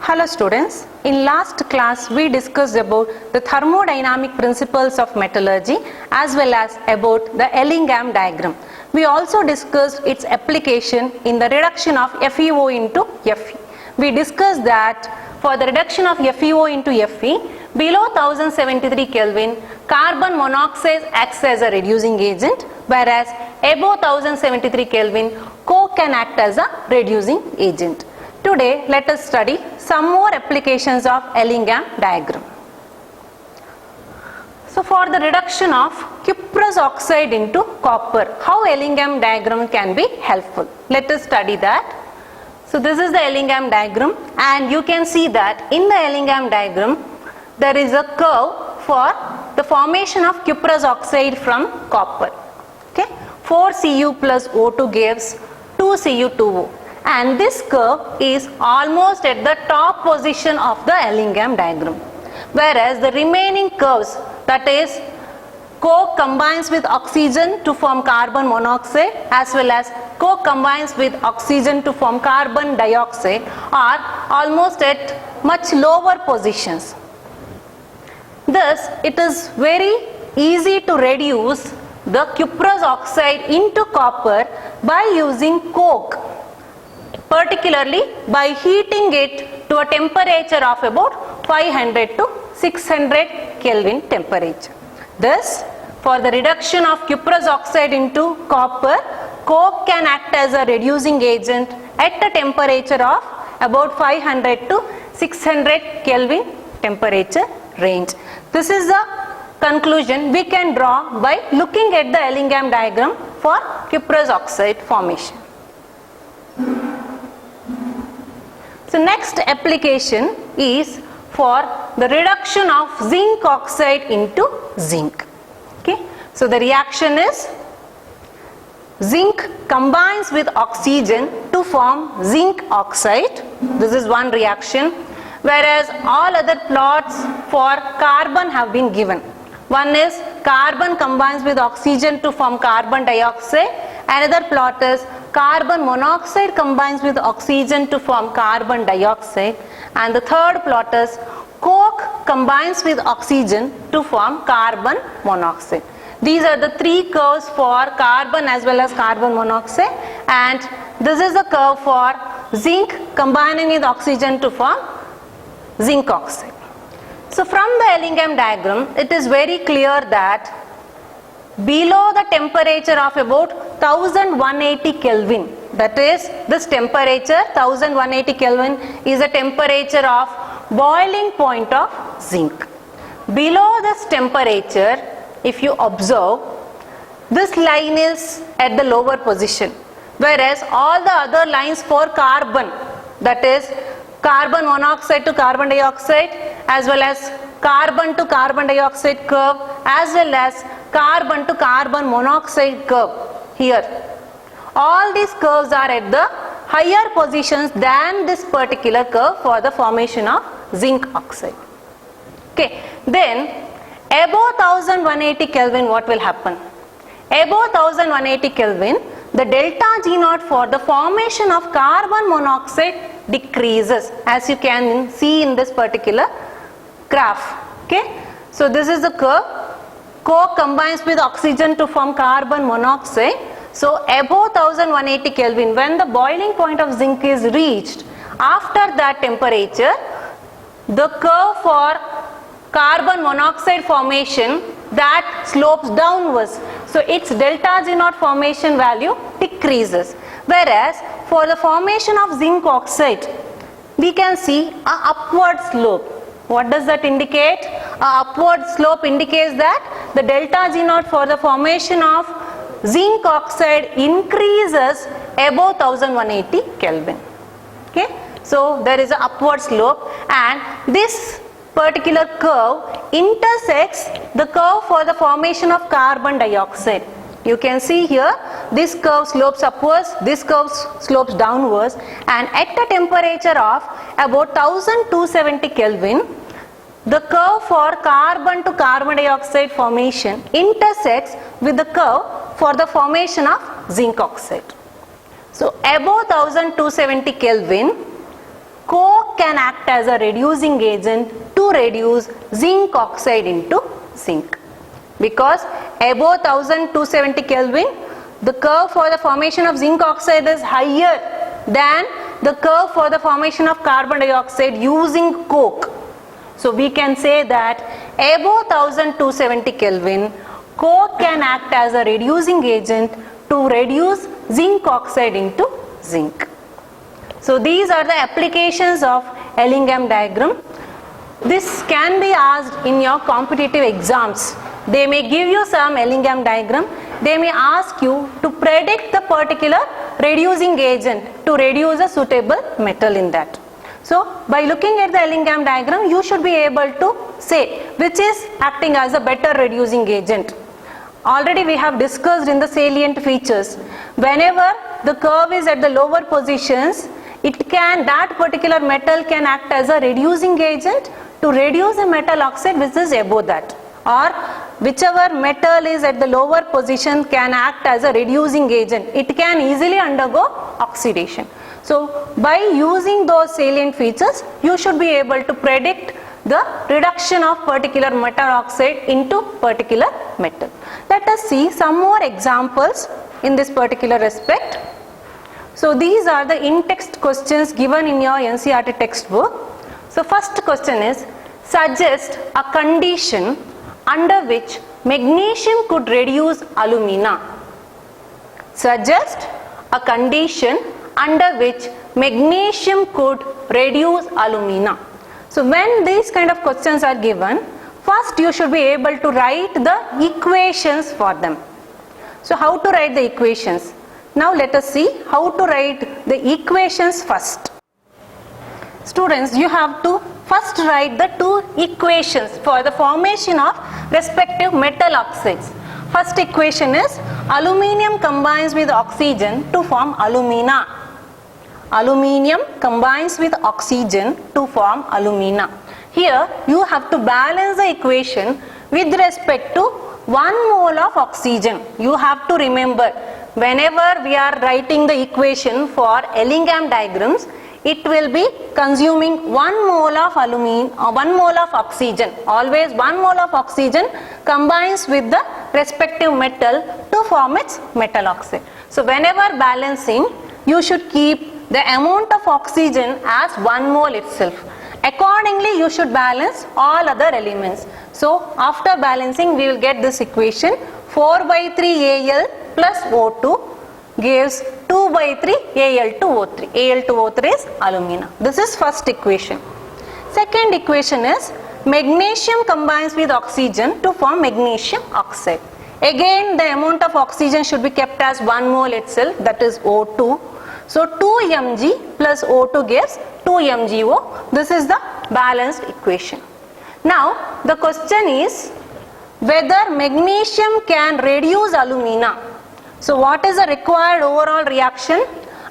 Hello students, in last class we discussed about the thermodynamic principles of metallurgy as well as about the Ellingham diagram. We also discussed its application in the reduction of FeO into Fe. We discussed that for the reduction of FeO into Fe, below 1073 Kelvin, carbon monoxide acts as a reducing agent, whereas above 1073 Kelvin, coke can act as a reducing agent. Today, let us study some more applications of Ellingham diagram. So, for the reduction of cuprous oxide into copper, how Ellingham diagram can be helpful? Let us study that. So, this is the Ellingham diagram, and you can see that in the Ellingham diagram, there is a curve for the formation of cuprous oxide from copper. Okay, 4Cu plus O2 gives 2Cu2O. And this curve is almost at the top position of the Ellingham diagram, whereas the remaining curves, that is coke combines with oxygen to form carbon monoxide as well as coke combines with oxygen to form carbon dioxide, are almost at much lower positions. Thus, it is very easy to reduce the cuprous oxide into copper by using coke, particularly by heating it to a temperature of about 500 to 600 Kelvin temperature. Thus, for the reduction of cuprous oxide into copper, coke can act as a reducing agent at a temperature of about 500 to 600 Kelvin temperature range. This is the conclusion we can draw by looking at the Ellingham diagram for cuprous oxide formation. So, next application is for the reduction of zinc oxide into zinc. Okay. So, the reaction is zinc combines with oxygen to form zinc oxide. This is one reaction, whereas all other plots for carbon have been given. One is carbon combines with oxygen to form carbon dioxide. Another plot is carbon monoxide combines with oxygen to form carbon dioxide, and the third plot is coke combines with oxygen to form carbon monoxide. These are the three curves for carbon as well as carbon monoxide, and this is the curve for zinc combining with oxygen to form zinc oxide. So, from the Ellingham diagram, it is very clear that below the temperature of about 1180 Kelvin, that is this temperature 1180 Kelvin is a temperature of boiling point of zinc. Below this temperature, if you observe, this line is at the lower position, whereas all the other lines for carbon, that is carbon monoxide to carbon dioxide as well as carbon to carbon dioxide curve as well as carbon to carbon monoxide curve here. All these curves are at the higher positions than this particular curve for the formation of zinc oxide. Okay. Then above 1180 Kelvin, what will happen? Above 1180 Kelvin, the delta G naught for the formation of carbon monoxide decreases, as you can see in this particular graph. Okay. So, this is the curve. Coke combines with oxygen to form carbon monoxide. So, above 1180 Kelvin, when the boiling point of zinc is reached, after that temperature, the curve for carbon monoxide formation, that slopes downwards. So, its delta G naught formation value decreases. Whereas, for the formation of zinc oxide, we can see an upward slope. What does that indicate? An upward slope indicates that the delta G naught for the formation of zinc oxide increases above 1180 Kelvin. Okay. So, there is an upward slope, and this particular curve intersects the curve for the formation of carbon dioxide. You can see here, this curve slopes upwards, this curve slopes downwards, and at a temperature of about 1270 Kelvin, the curve for carbon to carbon dioxide formation intersects with the curve for the formation of zinc oxide. So, above 1270 Kelvin, coke can act as a reducing agent to reduce zinc oxide into zinc. Because above 1270 Kelvin, the curve for the formation of zinc oxide is higher than the curve for the formation of carbon dioxide using coke. So we can say that above 1270 Kelvin, coke can act as a reducing agent to reduce zinc oxide into zinc. So these are the applications of Ellingham diagram. This can be asked in your competitive exams. They may give you some Ellingham diagram. They may ask you to predict the particular reducing agent to reduce a suitable metal in that. So by looking at the Ellingham diagram, you should be able to say which is acting as a better reducing agent. Already we have discussed in the salient features. Whenever the curve is at the lower positions, that particular metal can act as a reducing agent to reduce a metal oxide which is above that. Or whichever metal is at the lower position can act as a reducing agent. It can easily undergo oxidation. So by using those salient features, you should be able to predict the reduction of particular metal oxide into particular metal. Let us see some more examples in this particular respect. So these are the in-text questions given in your NCERT textbook. So first question is, suggest a condition under which magnesium could reduce alumina. Suggest a condition under which magnesium could reduce alumina. So when these kind of questions are given, first you should be able to write the equations for them. So how to write the equations? Now let us see how to write the equations first. Students, you have to first write the two equations for the formation of respective metal oxides. First equation is aluminium combines with oxygen to form alumina. Aluminium combines with oxygen to form alumina. Here you have to balance the equation with respect to 1 mole of oxygen. You have to remember, whenever we are writing the equation for Ellingham diagrams, it will be consuming 1 mole of 1 mole of oxygen. Always 1 mole of oxygen combines with the respective metal to form its metal oxide. So whenever balancing, you should keep the amount of oxygen as 1 mole itself. Accordingly, you should balance all other elements. So after balancing, we will get this equation: 4/3 Al plus O2 gives 2/3 Al2O3. Al2O3 is alumina. This is first equation. Second equation is magnesium combines with oxygen to form magnesium oxide. Again, the amount of oxygen should be kept as 1 mole itself, that is O2. So 2 Mg plus O2 gives 2 MgO. This is the balanced equation. Now the question is whether magnesium can reduce alumina. So what is the required overall reaction?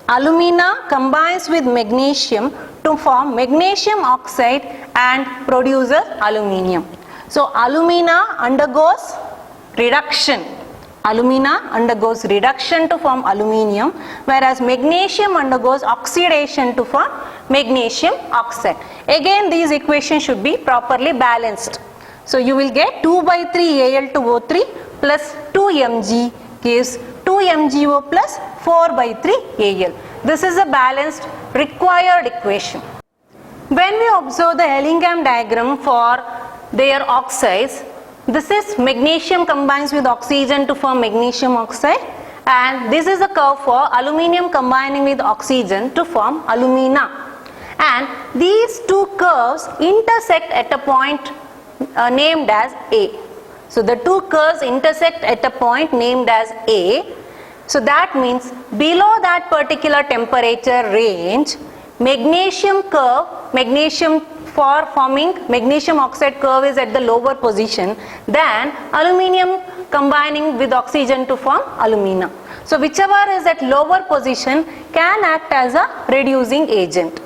Alumina combines with magnesium to form magnesium oxide and produces aluminium. So alumina undergoes reduction. Alumina undergoes reduction to form aluminium, whereas magnesium undergoes oxidation to form magnesium oxide. Again, these equations should be properly balanced. So you will get 2/3 Al2O3 plus 2 Mg gives 2 MgO plus 4/3 Al. This is a balanced required equation. When we observe the Ellingham diagram for their oxides, this is magnesium combines with oxygen to form magnesium oxide, and this is the curve for aluminium combining with oxygen to form alumina. And these two curves intersect at a point named as A. So the two curves intersect at a point named as A. So that means below that particular temperature range, magnesium curve, magnesium for forming magnesium oxide curve is at the lower position than aluminium combining with oxygen to form alumina. So whichever is at lower position can act as a reducing agent.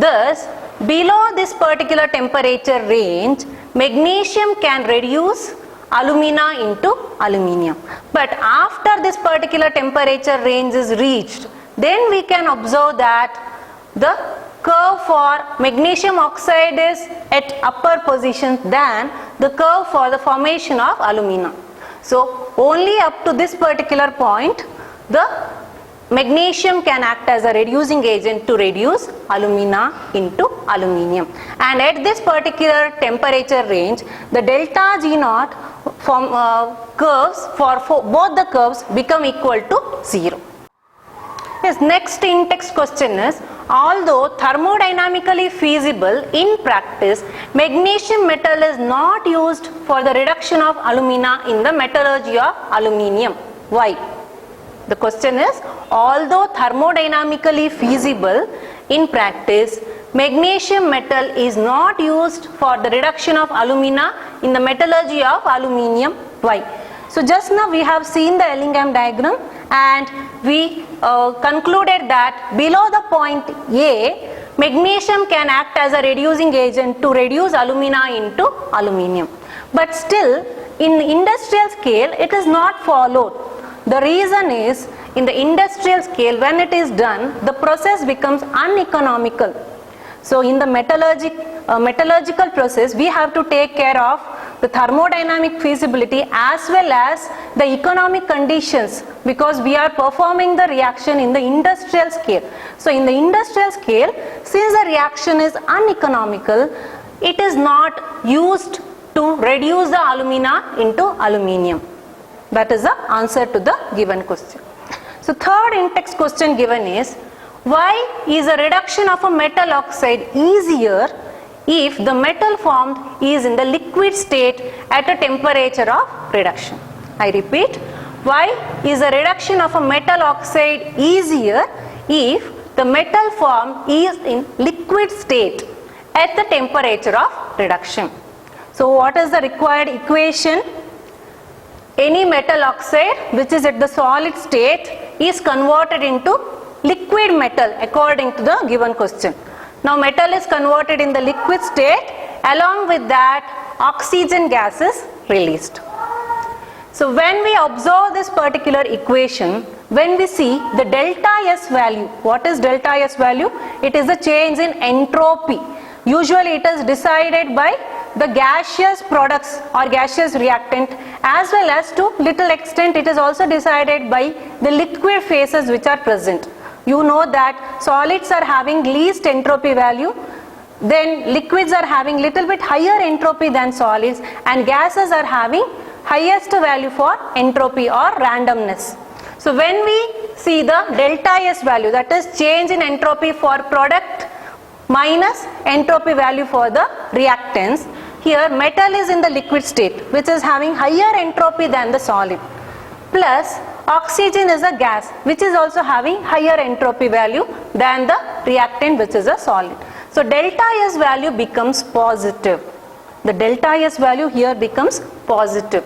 Thus, below this particular temperature range, magnesium can reduce alumina into aluminium. But after this particular temperature range is reached, then we can observe that the curve for magnesium oxide is at upper position than the curve for the formation of alumina. So only up to this particular point the magnesium can act as a reducing agent to reduce alumina into aluminium, and at this particular temperature range the delta G naught from curves for both the curves become equal to 0. Yes, next in-text question is, although thermodynamically feasible in practice, magnesium metal is not used for the reduction of alumina in the metallurgy of aluminium. Why? The question is, although thermodynamically feasible in practice, magnesium metal is not used for the reduction of alumina in the metallurgy of aluminium. Why? So just now we have seen the Ellingham diagram and we concluded that below the point A, magnesium can act as a reducing agent to reduce alumina into aluminium. But still, in industrial scale, it is not followed. The reason is, in the industrial scale, when it is done, the process becomes uneconomical. So in the metallurgical process, we have to take care of the thermodynamic feasibility as well as the economic conditions, because we are performing the reaction in the industrial scale. So in the industrial scale, since the reaction is uneconomical, it is not used to reduce the alumina into aluminium. That is the answer to the given question. So third in-text question given is, why is a reduction of a metal oxide easier if the metal formed is in the liquid state at a temperature of reduction? I repeat, why is a reduction of a metal oxide easier if the metal formed is in liquid state at the temperature of reduction? So what is the required equation? Any metal oxide which is at the solid state is converted into liquid metal according to the given question. Now metal is converted in the liquid state, along with that oxygen gas is released. So when we observe this particular equation, when we see the delta S value, what is delta S value? It is a change in entropy. Usually it is decided by the gaseous products or gaseous reactant, as well as to little extent it is also decided by the liquid phases which are present. You know that solids are having least entropy value, then liquids are having little bit higher entropy than solids, and gases are having highest value for entropy or randomness. So when we see the delta S value, that is change in entropy for product minus entropy value for the reactants, here metal is in the liquid state which is having higher entropy than the solid, plus oxygen is a gas which is also having higher entropy value than the reactant which is a solid. So delta S value becomes positive. The delta S value here becomes positive.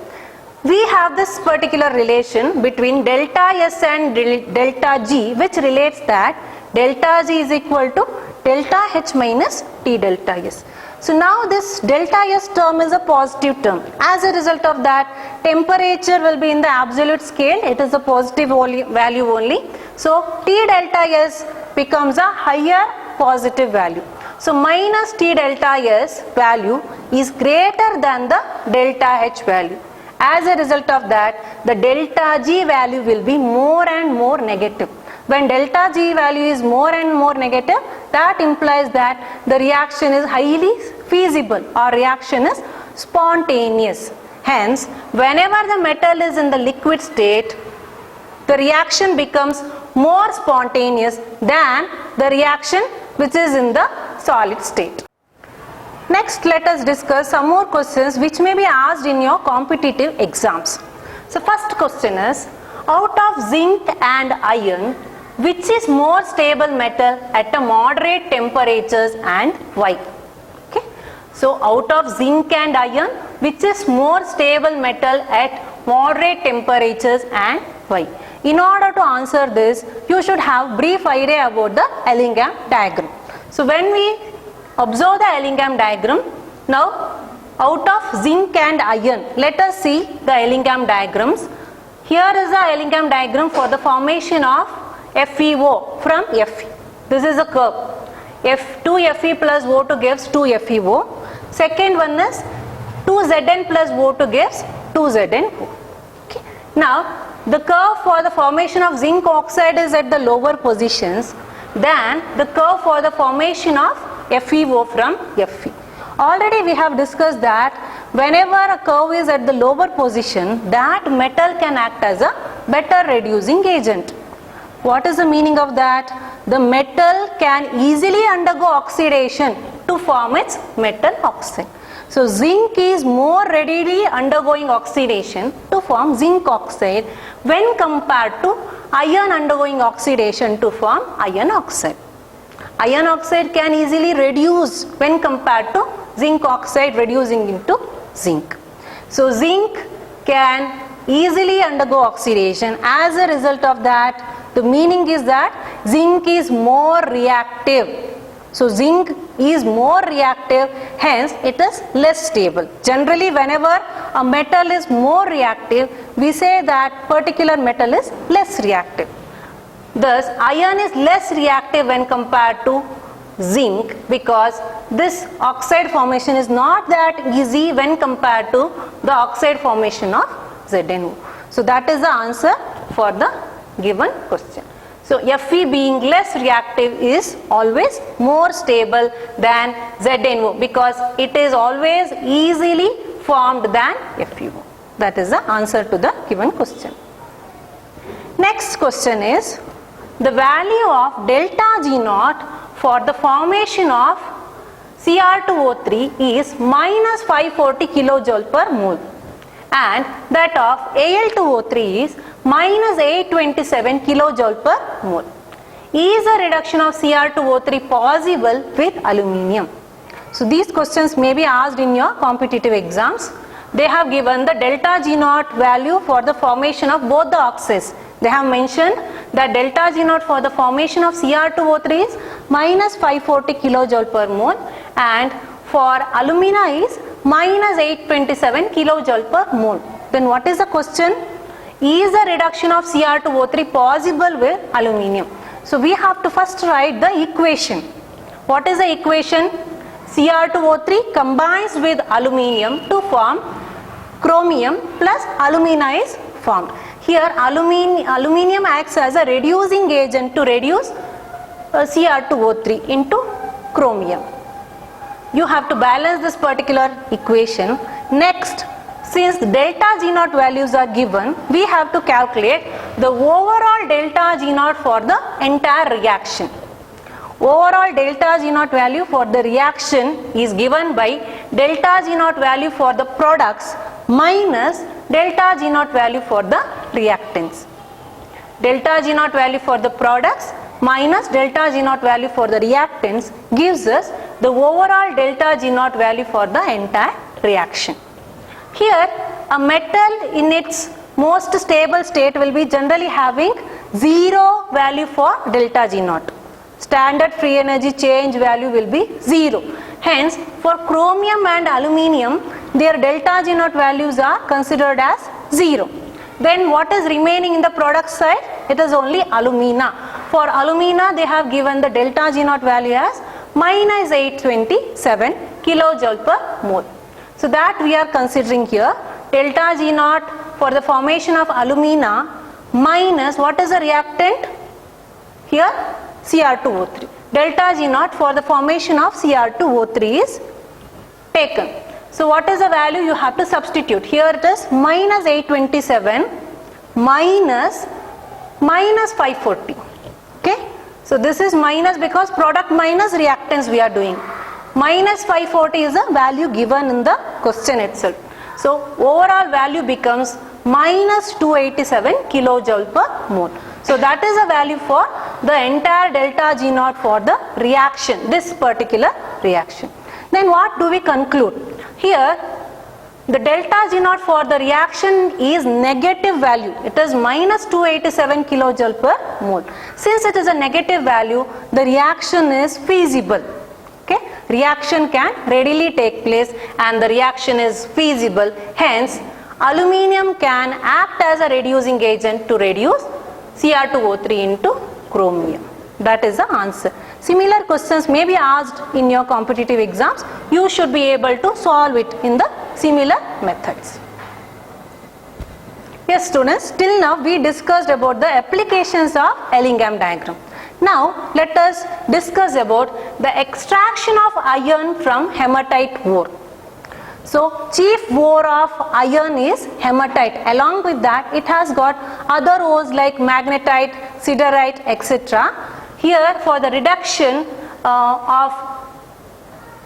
We have this particular relation between delta S and delta G, which relates that delta G is equal to delta H minus T delta S. So now this delta S term is a positive term. As a result of that, temperature will be in the absolute scale. It is a positive value only. So T delta S becomes a higher positive value. So minus T delta S value is greater than the delta H value. As a result of that, the delta G value will be more and more negative. When delta G value is more and more negative, that implies that the reaction is highly feasible or reaction is spontaneous. Hence, whenever the metal is in the liquid state, the reaction becomes more spontaneous than the reaction which is in the solid state. Next, let us discuss some more questions which may be asked in your competitive exams. So first question is, out of zinc and iron, which is more stable metal at a moderate temperatures and why? Okay. So out of zinc and iron, which is more stable metal at moderate temperatures and why? In order to answer this, you should have brief idea about the Ellingham diagram. So when we observe the Ellingham diagram, now out of zinc and iron, let us see the Ellingham diagrams. Here is the Ellingham diagram for the formation of FeO from Fe. This is a curve. 2Fe plus O2 gives 2FeO. Second one is 2Zn plus O2 gives 2ZnO. Okay. Now the curve for the formation of zinc oxide is at the lower positions than the curve for the formation of FeO from Fe. Already we have discussed that whenever a curve is at the lower position, that metal can act as a better reducing agent. What is the meaning of that? The metal can easily undergo oxidation to form its metal oxide. So zinc is more readily undergoing oxidation to form zinc oxide when compared to iron undergoing oxidation to form iron oxide. Iron oxide can easily reduce when compared to zinc oxide reducing into zinc. So zinc can easily undergo oxidation. As a result of that, the meaning is that zinc is more reactive. So zinc is more reactive, hence it is less stable. Generally, whenever a metal is more reactive, we say that particular metal is less reactive. Thus, iron is less reactive when compared to zinc because this oxide formation is not that easy when compared to the oxide formation of ZnO. So that is the answer for the given question. So Fe being less reactive is always more stable than ZnO because it is always easily formed than FeO. That is the answer to the given question. Next question is the value of delta G naught for the formation of Cr2O3 is minus 540 kilojoule per mole and that of Al2O3 is minus 827 kilojoule per mole. Is a reduction of Cr2O3 possible with aluminium? So these questions may be asked in your competitive exams. They have given the delta G naught value for the formation of both the oxides. They have mentioned that delta G naught for the formation of Cr2O3 is minus 540 kilojoule per mole and for alumina is minus 827 kilojoule per mole. Then what is the question? Is the reduction of Cr2O3 possible with aluminium? So we have to first write the equation. What is the equation? Cr2O3 combines with aluminium to form chromium plus alumina is formed. Here aluminium acts as a reducing agent to reduce Cr2O3 into chromium. You have to balance this particular equation. Next, since delta G naught values are given, we have to calculate the overall delta G naught for the entire reaction. Overall delta G naught value for the reaction is given by delta G naught value for the products minus delta G naught value for the reactants. Delta G naught value for the products minus delta G naught value for the reactants gives us the overall delta G naught value for the entire reaction. Here a metal in its most stable state will be generally having 0 value for delta G naught. Standard free energy change value will be 0. Hence for chromium and aluminium their delta G naught values are considered as 0. Then what is remaining in the product side? It is only alumina. For alumina they have given the delta G naught value as minus 827 kilojoule per mole. So that we are considering here delta G naught for the formation of alumina minus what is the reactant? Here Cr2O3. Delta G naught for the formation of Cr2O3 is taken. So what is the value? You have to substitute. Here it is minus 827 minus 540. Okay. So this is minus because product minus reactants we are doing. Minus 540 is the value given in the question itself. So overall value becomes minus 287 kilojoule per mole. So that is the value for the entire delta G naught for the reaction, this particular reaction. Then what do we conclude? Here the delta G naught for the reaction is negative value. It is minus 287 kilojoule per mole. Since it is a negative value, the reaction is feasible. Okay? Reaction can readily take place and the reaction is feasible. Hence, aluminium can act as a reducing agent to reduce Cr2O3 into chromium. That is the answer. Similar questions may be asked in your competitive exams. You should be able to solve it in the similar methods. Yes students, till now we discussed about the applications of Ellingham diagram. Now let us discuss about the extraction of iron from hematite ore. So chief ore of iron is hematite. Along with that it has got other ores like magnetite, siderite, etc. Here for the reduction of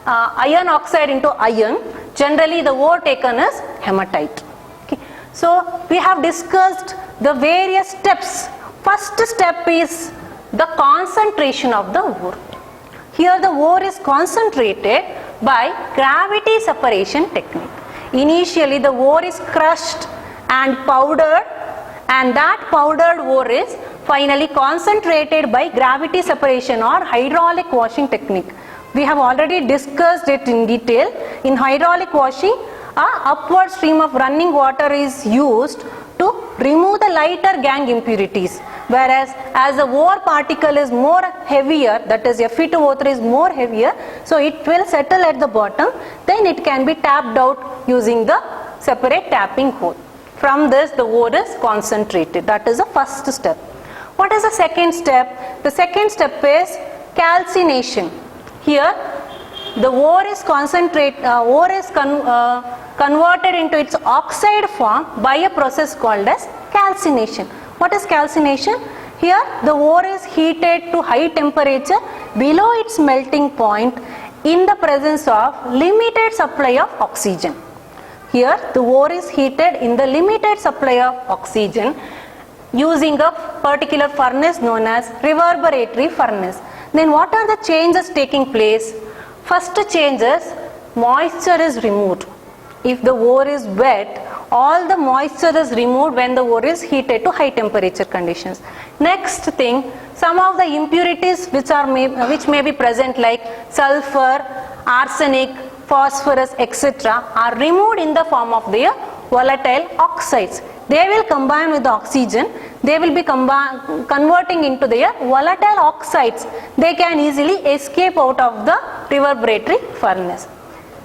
iron oxide into iron, generally the ore taken is hematite. Okay. So we have discussed the various steps. First step is the concentration of the ore. Here the ore is concentrated by gravity separation technique. Initially the ore is crushed and powdered, and that powdered ore is finally concentrated by gravity separation or hydraulic washing technique. We have already discussed it in detail. In hydraulic washing, an upward stream of running water is used to remove the lighter gangue impurities, whereas as the ore particle is more heavier, that is Fe2O3 is more heavier, so it will settle at the bottom, then it can be tapped out using the separate tapping hole. From this the ore is concentrated. That is the first step. What is the second step? The second step is calcination. Here the ore is converted into its oxide form by a process called as calcination. What is calcination? Here the ore is heated to high temperature below its melting point in the presence of limited supply of oxygen. Here the ore is heated in the limited supply of oxygen using a particular furnace known as reverberatory furnace. Then what are the changes taking place? First change is moisture is removed. If the ore is wet, all the moisture is removed when the ore is heated to high temperature conditions. Next thing, some of the impurities which may be present like sulfur, arsenic, phosphorus, etc. are removed in the form of their volatile oxides. They will combine with the oxygen. They will be converting into their volatile oxides. They can easily escape out of the reverberatory furnace.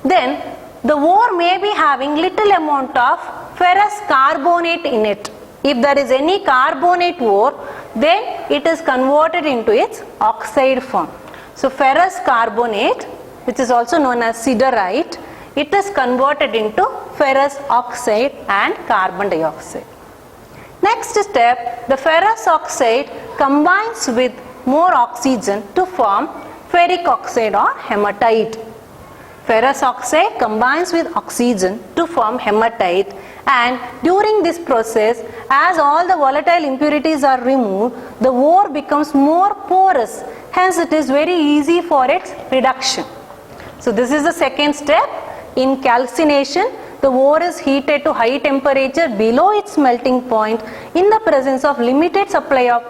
Then the ore may be having little amount of ferrous carbonate in it. If there is any carbonate ore, then it is converted into its oxide form. So ferrous carbonate, which is also known as siderite, it is converted into ferrous oxide and carbon dioxide. Next step, the ferrous oxide combines with more oxygen to form ferric oxide or hematite. Ferrous oxide combines with oxygen to form hematite, and during this process, as all the volatile impurities are removed, the ore becomes more porous. Hence it is very easy for its reduction. So this is the second step. In calcination, the ore is heated to high temperature below its melting point in the presence of limited supply of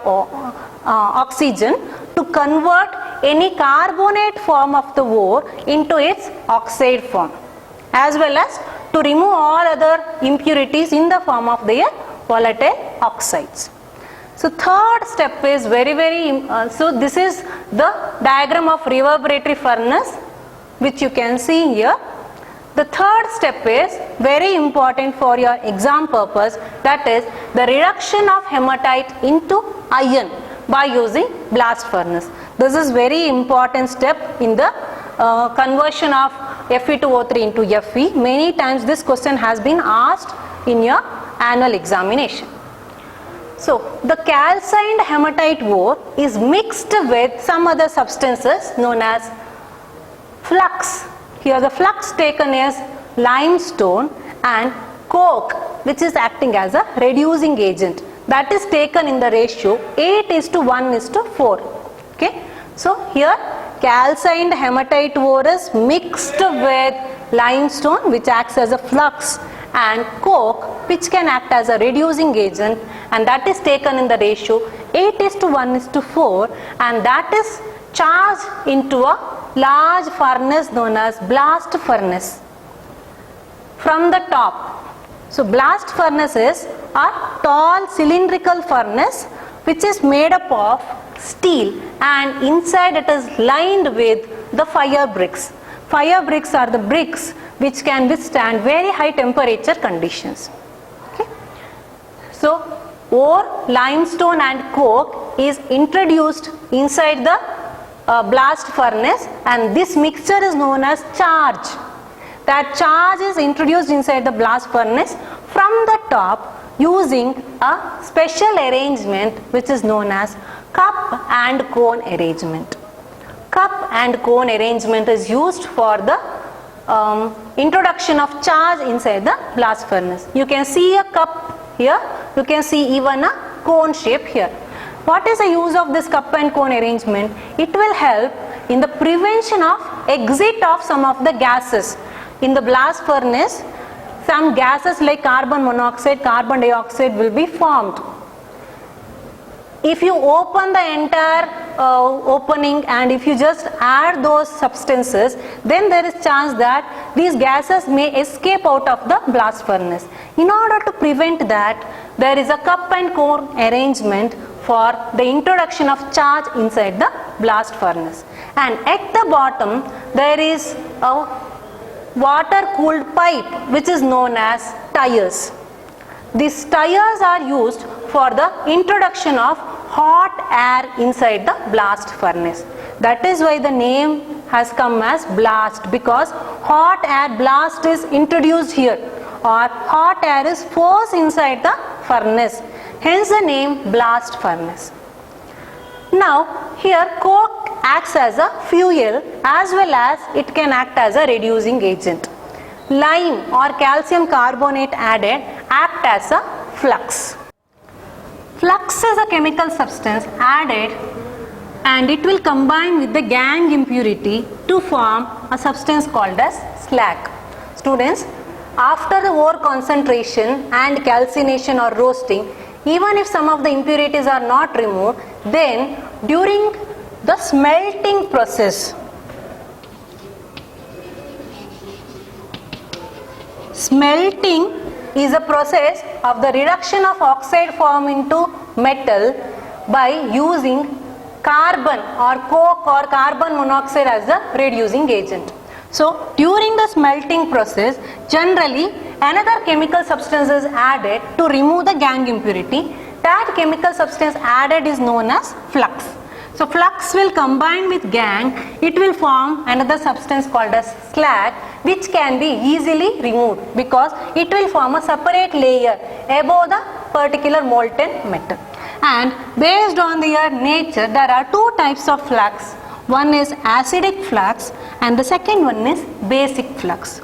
oxygen to convert any carbonate form of the ore into its oxide form, as well as to remove all other impurities in the form of their volatile oxides. So third step is so this is the diagram of reverberatory furnace which you can see here. The third step is very important for your exam purpose, that is the reduction of hematite into iron by using blast furnace. This is very important step in the conversion of Fe2O3 into Fe. Many times this question has been asked in your annual examination. So the calcined hematite ore is mixed with some other substances known as flux. Here the flux taken is limestone and coke, which is acting as a reducing agent. That is taken in the ratio 8:1:4. Okay. So here calcined hematite ore is mixed with limestone, which acts as a flux, and coke, which can act as a reducing agent, and that is taken in the ratio 8:1:4, and that is charged into a large furnace known as blast furnace from the top. So blast furnace is a tall cylindrical furnace which is made up of steel, and inside it is lined with the fire bricks. Fire bricks are the bricks which can withstand very high temperature conditions. Okay. So ore, limestone and coke is introduced inside the blast furnace, and this mixture is known as charge. That charge is introduced inside the blast furnace from the top using a special arrangement which is known as cup and cone arrangement. Cup and cone arrangement is used for the introduction of charge inside the blast furnace. You can see a cup here, you can see even a cone shape here. What is the use of this cup and cone arrangement? It will help in the prevention of exit of some of the gases. In the blast furnace, some gases like carbon monoxide, carbon dioxide will be formed. If you open the entire opening and if you just add those substances, then there is chance that these gases may escape out of the blast furnace. In order to prevent that, there is a cup and cone arrangement for the introduction of charge inside the blast furnace. And at the bottom, there is a water cooled pipe which is known as tires. These tires are used for the introduction of hot air inside the blast furnace. That is why the name has come as blast, because hot air blast is introduced here, or hot air is forced inside the furnace. Hence the name blast furnace. Now here coke acts as a fuel as well as it can act as a reducing agent. Lime or calcium carbonate added act as a flux. Flux is a chemical substance added and it will combine with the gangue impurity to form a substance called as slag. Students, after the ore concentration and calcination or roasting, even if some of the impurities are not removed, then during the smelting process, smelting is a process of the reduction of oxide form into metal by using carbon or coke or carbon monoxide as the reducing agent. So during the smelting process, generally another chemical substance is added to remove the gangue impurity. That chemical substance added is known as flux. So flux will combine with gangue, it will form another substance called as slag, which can be easily removed because it will form a separate layer above the particular molten metal. And based on their nature, there are two types of flux. One is acidic flux and the second one is basic flux.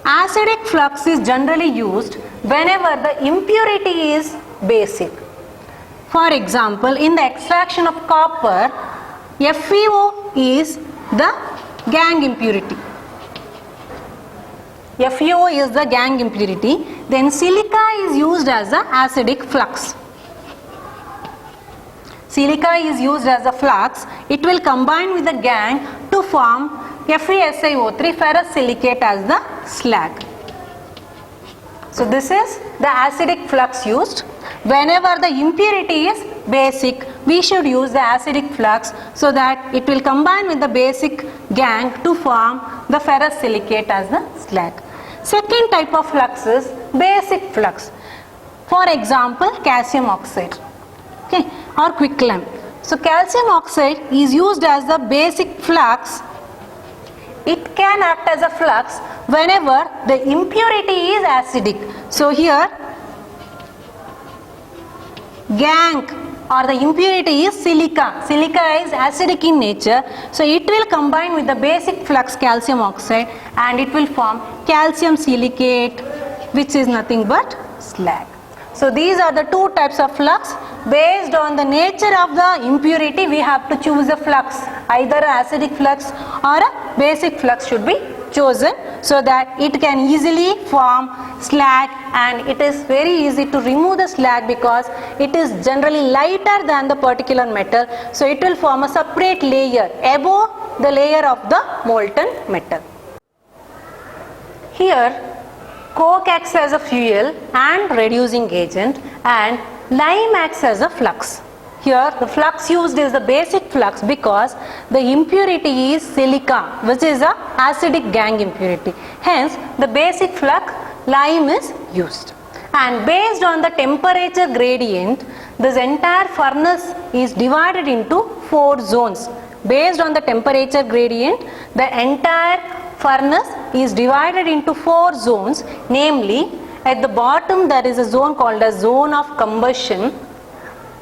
Acidic flux is generally used whenever the impurity is basic. For example, in the extraction of copper, FeO is the gangue impurity. FeO is the gangue impurity. Then silica is used as the acidic flux. Silica is used as a flux. It will combine with the gangue to form FeSiO3, ferrous silicate, as the slag. So this is the acidic flux used. Whenever the impurity is basic, we should use the acidic flux so that it will combine with the basic gangue to form the ferrous silicate as the slag. Second type of flux is basic flux. For example, calcium oxide, okay, or quicklime. So calcium oxide is used as the basic flux. It can act as a flux whenever the impurity is acidic. So here gangue or the impurity is silica. Silica is acidic in nature, so it will combine with the basic flux calcium oxide and it will form calcium silicate, which is nothing but slag. So these are the two types of flux. Based on the nature of the impurity, we have to choose a flux. Either a acidic flux or a basic flux should be chosen so that it can easily form slag, and it is very easy to remove the slag because it is generally lighter than the particular metal. So it will form a separate layer above the layer of the molten metal. Here coke acts as a fuel and reducing agent and lime acts as a flux. Here the flux used is the basic flux because the impurity is silica, which is a acidic gangue impurity. Hence the basic flux lime is used. And based on the temperature gradient, this entire furnace is divided into 4 zones. Based on the temperature gradient, the entire furnace is divided into 4 zones, namely at the bottom there is a zone called as zone of combustion.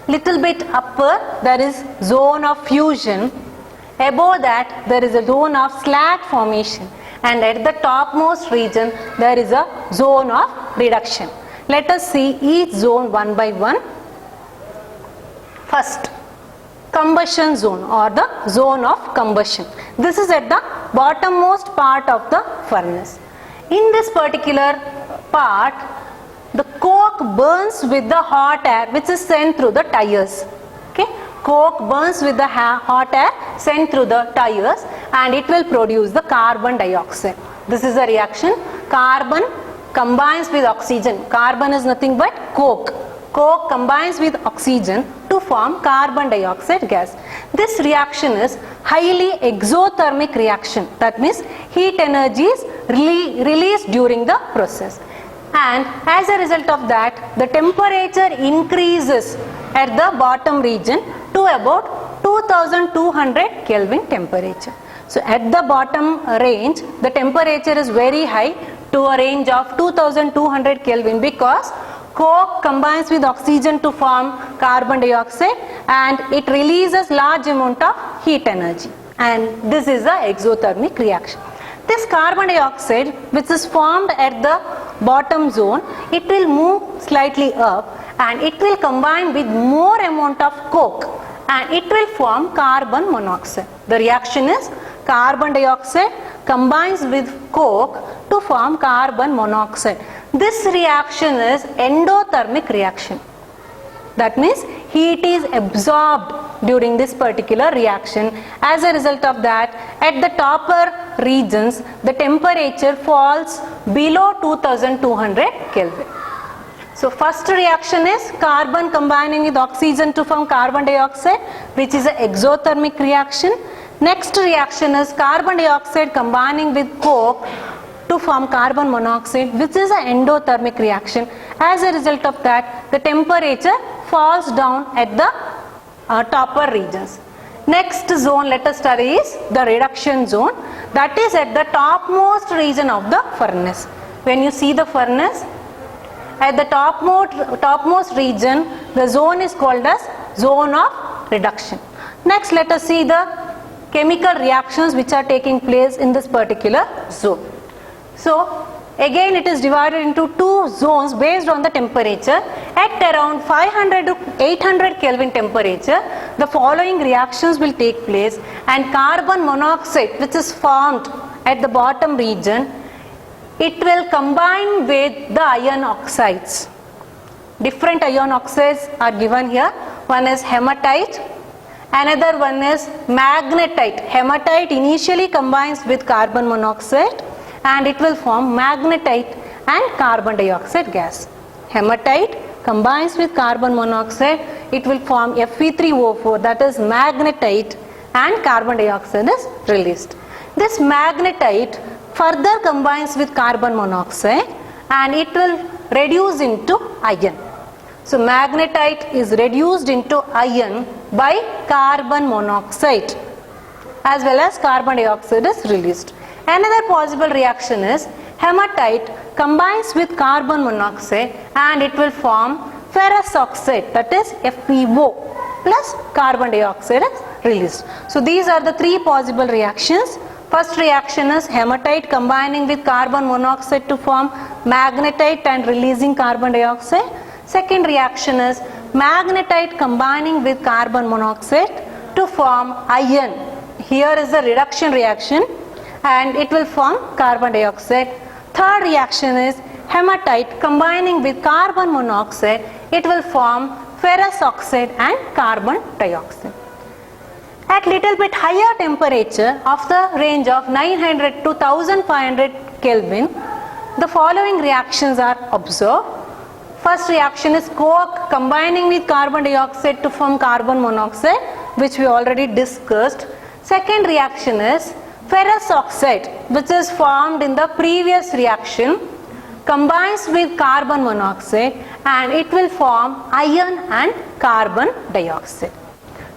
Little bit upper there is zone of fusion, above that there is a zone of slag formation, and at the topmost region there is a zone of reduction. Let us see each zone one by one. First, combustion zone or the zone of combustion. This is at the bottommost part of the furnace. In this particular part, the coke burns with the hot air which is sent through the tires. Okay, coke burns with the hot air sent through the tires, and it will produce the carbon dioxide. This is a reaction. Carbon combines with oxygen. Carbon is nothing but coke. Coke combines with oxygen to form carbon dioxide gas. This reaction is highly exothermic reaction. That means heat energy is released during the process. And as a result of that, the temperature increases at the bottom region to about 2200 Kelvin temperature. So at the bottom range, the temperature is very high to a range of 2200 Kelvin because coke combines with oxygen to form carbon dioxide and it releases large amount of heat energy, and this is the exothermic reaction. This carbon dioxide which is formed at the bottom zone, it will move slightly up and it will combine with more amount of coke and it will form carbon monoxide. The reaction is carbon dioxide combines with coke to form carbon monoxide. This reaction is endothermic reaction. That means heat is absorbed during this particular reaction. As a result of that, at the upper regions, the temperature falls below 2200 Kelvin. So first reaction is carbon combining with oxygen to form carbon dioxide, which is an exothermic reaction. Next reaction is carbon dioxide combining with coke to form carbon monoxide, which is an endothermic reaction. As a result of that, the temperature falls down at the upper regions. Next zone let us study is the reduction zone. That is at the topmost region of the furnace. When you see the furnace, at the topmost region, the zone is called as zone of reduction. Next let us see the chemical reactions which are taking place in this particular zone. So again it is divided into 2 zones based on the temperature. At around 500 to 800 Kelvin temperature, the following reactions will take place, and carbon monoxide which is formed at the bottom region, it will combine with the iron oxides. Different iron oxides are given here. One is hematite, another one is magnetite. Hematite initially combines with carbon monoxide and it will form magnetite and carbon dioxide gas. Hematite combines with carbon monoxide, it will form Fe3O4, that is magnetite, and carbon dioxide is released. This magnetite further combines with carbon monoxide and it will reduce into iron. So magnetite is reduced into iron by carbon monoxide, as well as carbon dioxide is released. Another possible reaction is hematite combines with carbon monoxide and it will form ferrous oxide, that is FeO, plus carbon dioxide is released. So these are the 3 possible reactions. First reaction is hematite combining with carbon monoxide to form magnetite and releasing carbon dioxide. Second reaction is magnetite combining with carbon monoxide to form iron. Here is the reduction reaction and it will form carbon dioxide. Third reaction is hematite combining with carbon monoxide, it will form ferrous oxide and carbon dioxide. At little bit higher temperature of the range of 900 to 1500 Kelvin, the following reactions are observed. first reaction is coke combining with carbon dioxide to form carbon monoxide, which we already discussed. Second reaction is ferrous oxide, which is formed in the previous reaction, combines with carbon monoxide and it will form iron and carbon dioxide.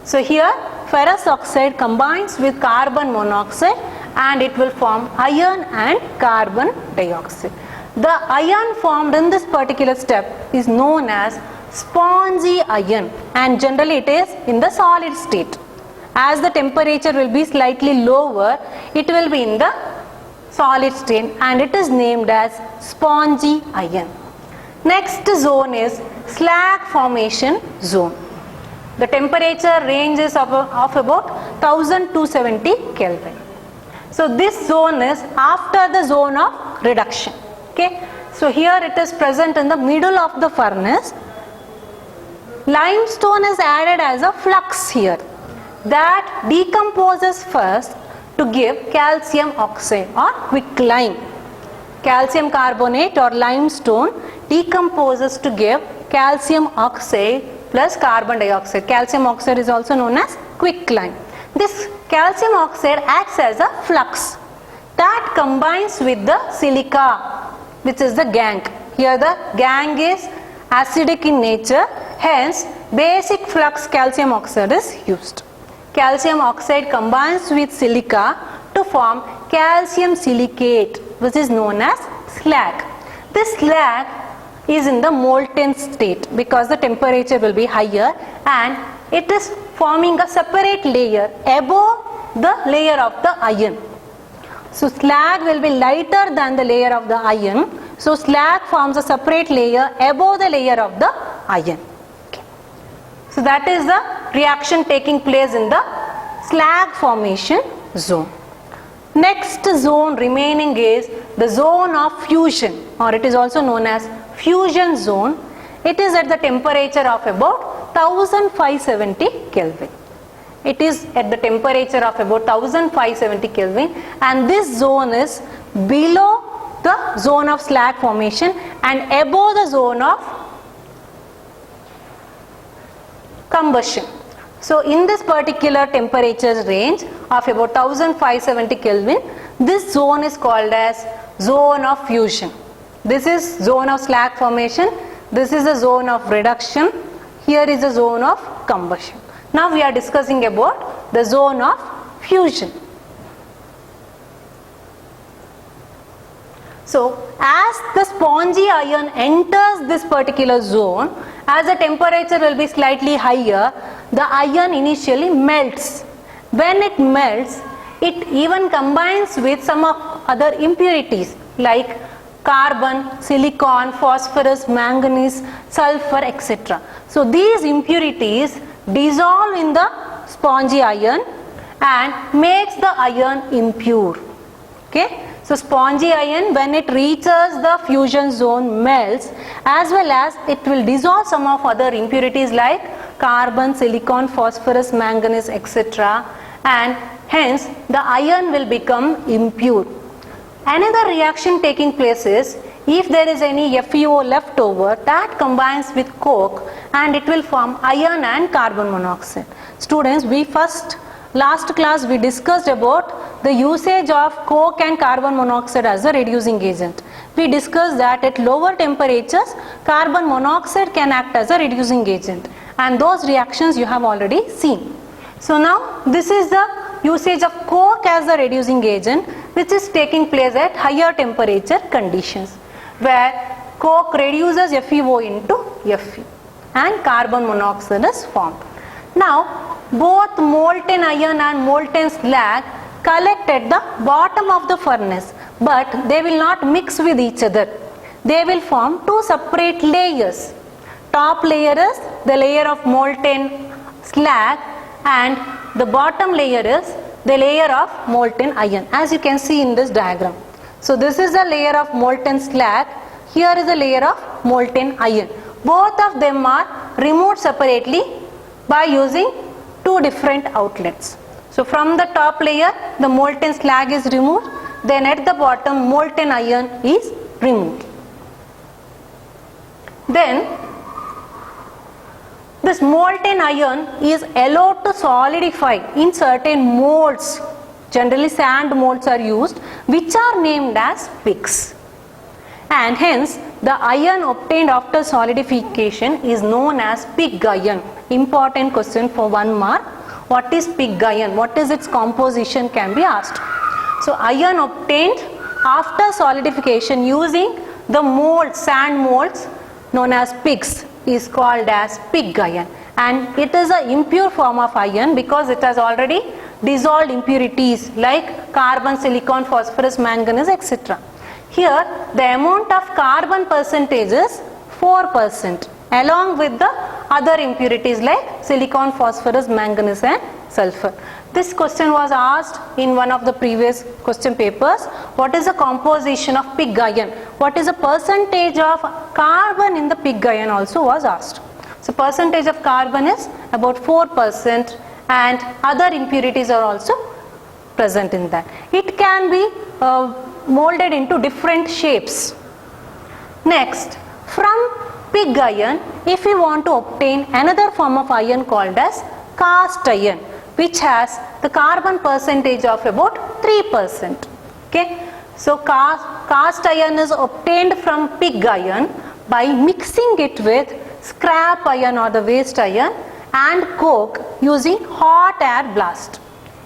So here ferrous oxide combines with carbon monoxide and it will form iron and carbon dioxide. The iron formed in this particular step is known as spongy iron, and generally it is in the solid state. As the temperature will be slightly lower, it will be in the solid state and it is named as spongy iron. Next zone is slag formation zone. The temperature range is of about 1270 Kelvin. So this zone is after the zone of reduction. Okay, so here it is present in the middle of the furnace. Limestone is added as a flux here that decomposes first to give calcium oxide or quicklime. Calcium carbonate or limestone decomposes to give calcium oxide plus carbon dioxide. Calcium oxide is also known as quicklime. This calcium oxide acts as a flux that combines with the silica, which is the gangue. Here the gangue is acidic in nature, hence basic flux calcium oxide is used. Calcium oxide combines with silica to form calcium silicate, which is known as slag. This slag is in the molten state because the temperature will be higher and it is forming a separate layer above the layer of the iron. So slag will be lighter than the layer of the iron. So slag forms a separate layer above the layer of the iron. Okay. So that is the reaction taking place in the slag formation zone. Next zone remaining is the zone of fusion, or it is also known as fusion zone. It is at the temperature of about 1570 Kelvin. It is at the temperature of about 1570 Kelvin and this zone is below the zone of slag formation and above the zone of combustion. So in this particular temperature range of about 1570 Kelvin, this zone is called as zone of fusion. This is zone of slag formation, this is a zone of reduction, here is a zone of combustion. Now we are discussing about the zone of fusion. So as the spongy iron enters this particular zone, as the temperature will be slightly higher, the iron initially melts. When it melts, it even combines with some of other impurities like carbon, silicon, phosphorus, manganese, sulfur, etc. So these impurities dissolve in the spongy iron and makes the iron impure. Okay, so spongy iron, when it reaches the fusion zone, melts, as well as it will dissolve some of other impurities like carbon, silicon, phosphorus, manganese, etc. and hence the iron will become impure. Another reaction taking place is if there is any FeO left over, that combines with coke and it will form iron and carbon monoxide. Students, last class we discussed about the usage of coke and carbon monoxide as a reducing agent. We discussed that at lower temperatures carbon monoxide can act as a reducing agent, and those reactions you have already seen. So now this is the usage of coke as a reducing agent, which is taking place at higher temperature conditions, where coke reduces FeO into Fe and carbon monoxide is formed. Now both molten iron and molten slag collect at the bottom of the furnace, but they will not mix with each other. They will form two separate layers. Top layer is the layer of molten slag and the bottom layer is the layer of molten iron, as you can see in this diagram. So this is a layer of molten slag, here is a layer of molten iron. Both of them are removed separately by using two different outlets. So from the top layer the molten slag is removed, then at the bottom molten iron is removed. Then this molten iron is allowed to solidify in certain molds. Generally sand molds are used, which are named as pigs. And hence the iron obtained after solidification is known as pig iron. Important question for 1 mark. What is pig iron? What is its composition can be asked. So iron obtained after solidification using the molds, sand molds known as pigs, is called as pig iron, and it is an impure form of iron because it has already dissolved impurities like carbon, silicon, phosphorus, manganese, etc. Here the amount of carbon percentage is 4% along with the other impurities like silicon, phosphorus, manganese and sulfur. This question was asked in one of the previous question papers. What is the composition of pig iron? What is the percentage of carbon in the pig iron also was asked. So percentage of carbon is about 4% and other impurities are also present in that. It can be molded into different shapes. Next, from pig iron, if we want to obtain another form of iron called as cast iron, which has the carbon percentage of about 3%. Okay, so cast iron is obtained from pig iron by mixing it with scrap iron or the waste iron and coke using hot air blast.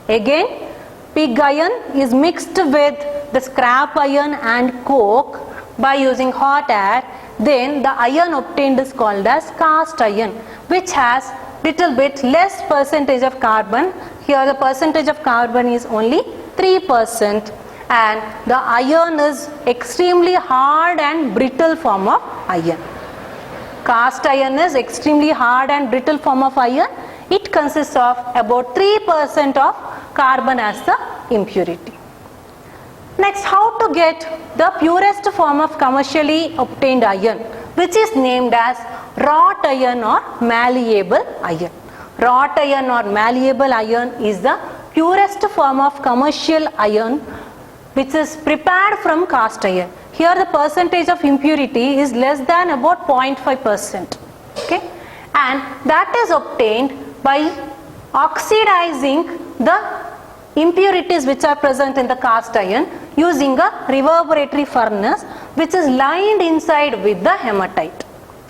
Again, pig iron is mixed with the scrap iron and coke by using hot air. Then the iron obtained is called as cast iron, which has little bit less percentage of carbon. Here the percentage of carbon is only 3% and the iron is extremely hard and brittle form of iron. Cast iron is extremely hard and brittle form of iron. It consists of about 3% of carbon as the impurity. Next, how to get the purest form of commercially obtained iron, which is named as wrought iron or malleable iron. Wrought iron or malleable iron is the purest form of commercial iron which is prepared from cast iron. Here the percentage of impurity is less than about 0.5%. Okay, and that is obtained by oxidizing the impurities which are present in the cast iron using a reverberatory furnace which is lined inside with the hematite.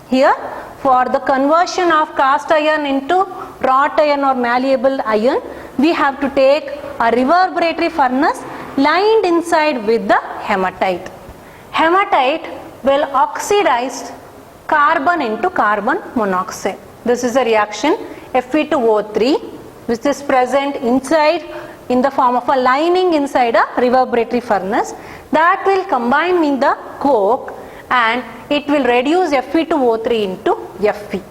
Here, for the conversion of cast iron into wrought iron or malleable iron, we have to take a reverberatory furnace lined inside with the hematite. Hematite will oxidize carbon into carbon monoxide. This is a reaction Fe2O3 which is present inside in the form of a lining inside a reverberatory furnace that will combine in the coke and it will reduce Fe2O3 into Fe,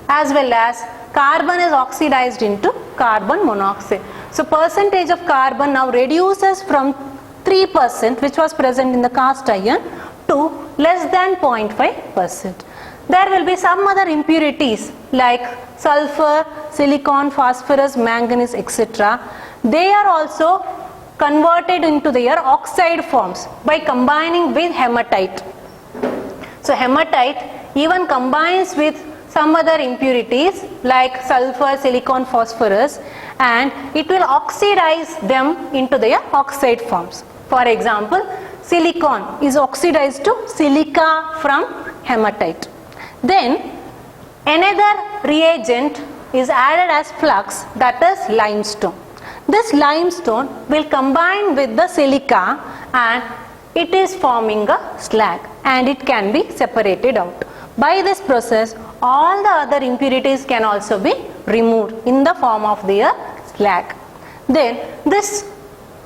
as well as carbon is oxidized into carbon monoxide. So percentage of carbon now reduces from 3% which was present in the cast iron to less than 0.5%. There will be some other impurities like sulfur, silicon, phosphorus, manganese, etc. They are also converted into their oxide forms by combining with hematite. So hematite even combines with some other impurities like sulfur, silicon, phosphorus, and it will oxidize them into their oxide forms. For example, silicon is oxidized to silica from hematite. Then another reagent is added as flux, that is limestone. This limestone will combine with the silica and it is forming a slag and it can be separated out. By this process, all the other impurities can also be removed in the form of their slag. Then this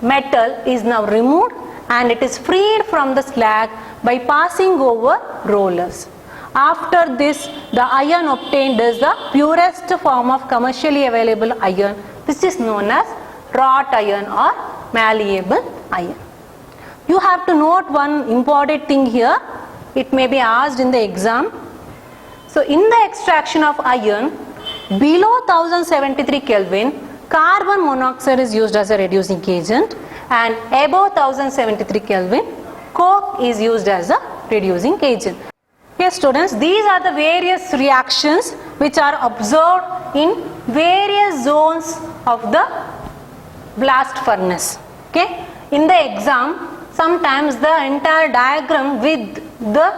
metal is now removed and it is freed from the slag by passing over rollers. After this, the iron obtained is the purest form of commercially available iron, which is known as wrought iron or malleable iron. You have to note one important thing here. It may be asked in the exam. So in the extraction of iron below 1073 Kelvin, carbon monoxide is used as a reducing agent, and above 1073 Kelvin, coke is used as a reducing agent. Okay students, these are the various reactions which are observed in various zones of the blast furnace. Okay, in the exam sometimes the entire diagram with the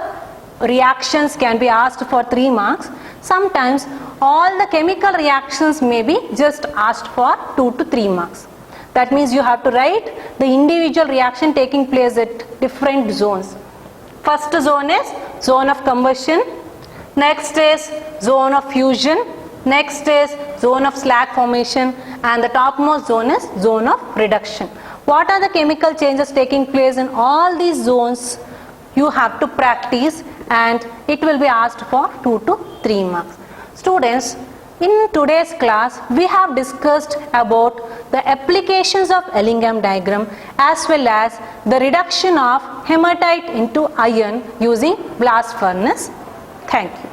reactions can be asked for 3 marks. Sometimes all the chemical reactions may be just asked for 2 to 3 marks. That means you have to write the individual reaction taking place at different zones. First zone is zone of combustion, next is zone of fusion, next is zone of slag formation, and the topmost zone is zone of reduction. What are the chemical changes taking place in all these zones? You have to practice and it will be asked for 2 to 3 marks. Students, in today's class we have discussed about the applications of Ellingham diagram as well as the reduction of hematite into iron using blast furnace. Thank you.